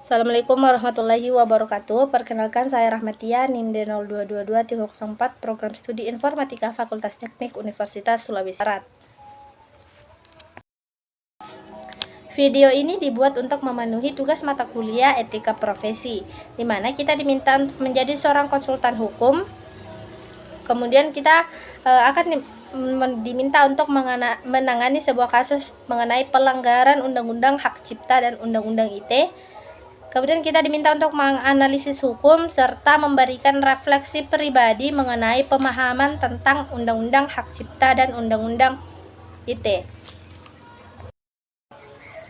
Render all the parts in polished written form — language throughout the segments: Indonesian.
Assalamualaikum warahmatullahi wabarakatuh. Perkenalkan, saya Rahmatia, NIM D0222304, Program Studi Informatika Fakultas Teknik Universitas Sulawesi Barat. Video ini dibuat untuk memenuhi tugas mata kuliah etika profesi, di mana kita diminta untuk menjadi seorang konsultan hukum. Kemudian kita akan diminta untuk menangani sebuah kasus mengenai pelanggaran Undang-Undang Hak Cipta dan Undang-Undang ITE. Kemudian kita diminta untuk menganalisis hukum serta memberikan refleksi pribadi mengenai pemahaman tentang Undang-Undang Hak Cipta dan Undang-Undang ITE.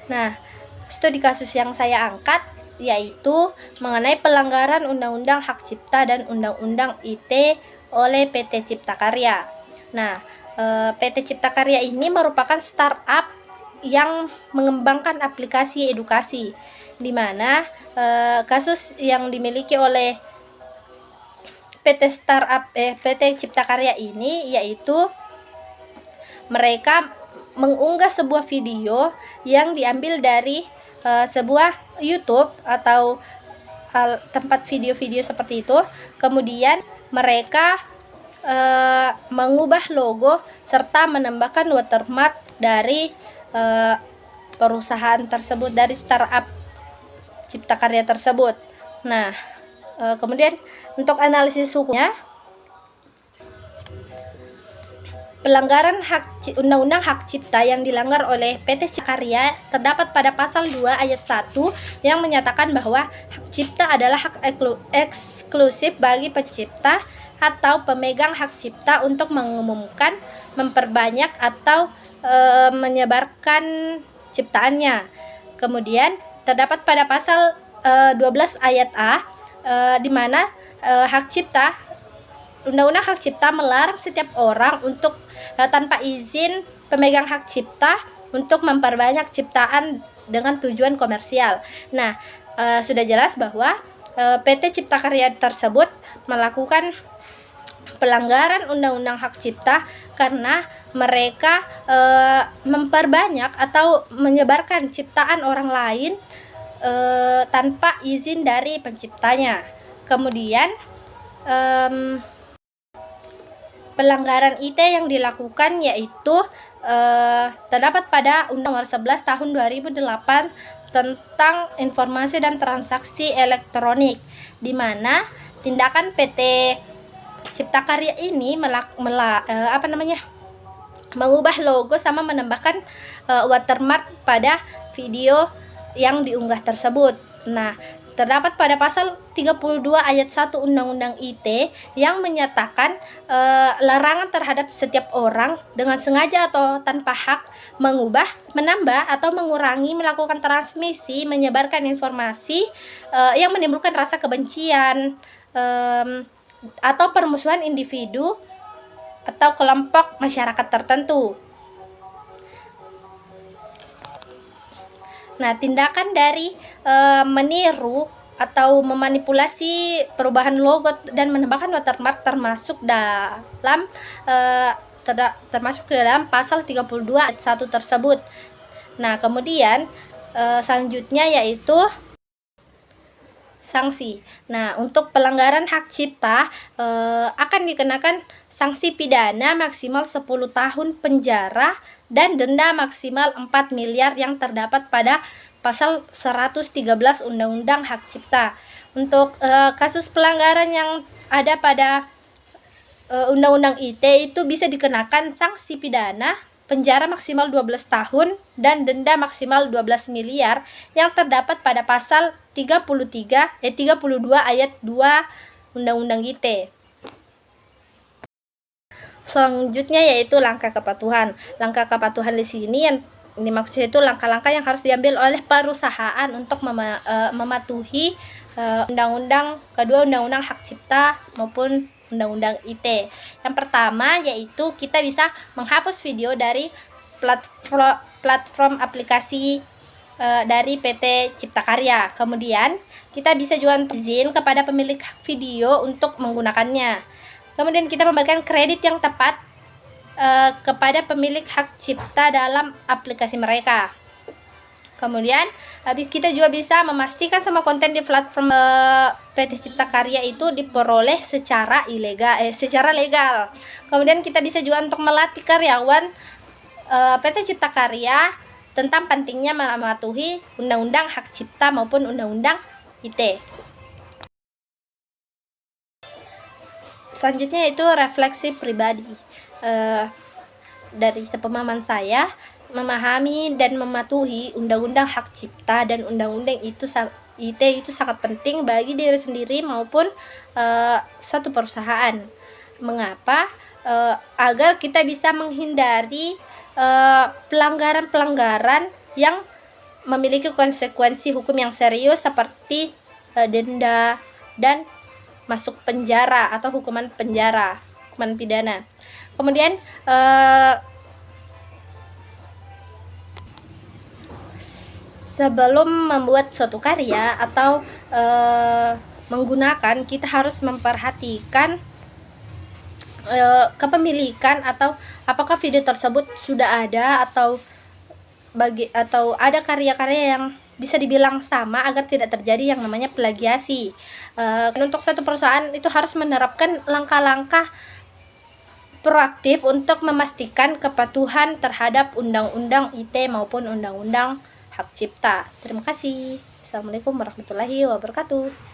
Nah, studi kasus yang saya angkat yaitu mengenai pelanggaran Undang-Undang Hak Cipta dan Undang-Undang ITE oleh PT Cipta Karya. Nah, PT Cipta Karya ini merupakan startup yang mengembangkan aplikasi edukasi, di mana kasus yang dimiliki oleh PT Cipta Karya ini yaitu mereka mengunggah sebuah video yang diambil dari sebuah YouTube atau tempat video-video seperti itu. Kemudian mereka mengubah logo serta menambahkan watermark dari perusahaan tersebut, dari startup Cipta Karya tersebut. Nah, kemudian untuk analisis hukumnya, pelanggaran Undang-Undang Hak Cipta yang dilanggar oleh PT Cipta Karya terdapat pada pasal 2 ayat 1 yang menyatakan bahwa hak cipta adalah hak eksklusif bagi pencipta atau pemegang hak cipta untuk mengumumkan, memperbanyak atau menyebarkan ciptaannya. Kemudian terdapat pada pasal 12 ayat A di mana hak cipta, Undang-Undang Hak Cipta melarang setiap orang untuk tanpa izin pemegang hak cipta untuk memperbanyak ciptaan dengan tujuan komersial. Nah, sudah jelas bahwa PT Cipta Karya tersebut melakukan pelanggaran Undang-Undang Hak Cipta karena mereka memperbanyak atau menyebarkan ciptaan orang lain tanpa izin dari penciptanya. Kemudian pelanggaran ITE yang dilakukan yaitu terdapat pada Undang-Undang Nomor 11 Tahun 2008 tentang informasi dan transaksi elektronik, di mana tindakan PT Cipta Karya ini mengubah logo sama menambahkan watermark pada video yang diunggah tersebut. Nah, terdapat pada pasal 32 ayat 1 Undang-Undang ITE yang menyatakan larangan terhadap setiap orang dengan sengaja atau tanpa hak mengubah, menambah atau mengurangi, melakukan transmisi, menyebarkan informasi yang menimbulkan rasa kebencian atau permusuhan individu atau kelompok masyarakat tertentu. Nah, tindakan dari meniru atau memanipulasi perubahan logo dan menambahkan watermark termasuk dalam pasal 32 ayat 1 tersebut. Nah, kemudian selanjutnya yaitu sanksi. Nah, untuk pelanggaran hak cipta akan dikenakan sanksi pidana maksimal 10 tahun penjara dan denda maksimal 4 miliar yang terdapat pada pasal 113 Undang-Undang Hak Cipta. Untuk kasus pelanggaran yang ada pada Undang-Undang ITE itu bisa dikenakan sanksi pidana penjara maksimal 12 tahun dan denda maksimal 12 miliar yang terdapat pada pasal 32 ayat 2 Undang-Undang ITE. Selanjutnya yaitu langkah kepatuhan. Langkah kepatuhan di sini yang dimaksud itu langkah-langkah yang harus diambil oleh perusahaan untuk mematuhi kedua Undang-Undang Hak Cipta maupun Undang-Undang ITE. Yang pertama yaitu kita bisa menghapus video dari platform aplikasi dari PT Cipta Karya. Kemudian kita bisa juga izin kepada pemilik hak video untuk menggunakannya. Kemudian kita memberikan kredit yang tepat kepada pemilik hak cipta dalam aplikasi mereka. Kemudian Habis kita juga bisa memastikan semua konten di platform PT Cipta Karya itu diperoleh secara secara legal. Kemudian kita bisa juga untuk melatih karyawan PT Cipta Karya tentang pentingnya mematuhi Undang-Undang Hak Cipta maupun Undang-Undang ITE. Selanjutnya itu refleksi pribadi. Dari sepemahaman saya, memahami dan mematuhi Undang-Undang Hak Cipta dan Undang-Undang ITE itu sangat penting bagi diri sendiri maupun suatu perusahaan. Mengapa? Agar kita bisa menghindari pelanggaran-pelanggaran yang memiliki konsekuensi hukum yang serius seperti denda dan masuk penjara atau hukuman penjara, hukuman pidana. Kemudian sebelum membuat suatu karya atau menggunakan, kita harus memperhatikan kepemilikan atau apakah video tersebut sudah ada atau ada karya-karya yang bisa dibilang sama agar tidak terjadi yang namanya plagiasi. Untuk satu perusahaan itu harus menerapkan langkah-langkah proaktif untuk memastikan kepatuhan terhadap Undang-Undang ITE maupun Undang-Undang Hak Cipta. Terima kasih. Assalamualaikum warahmatullahi wabarakatuh.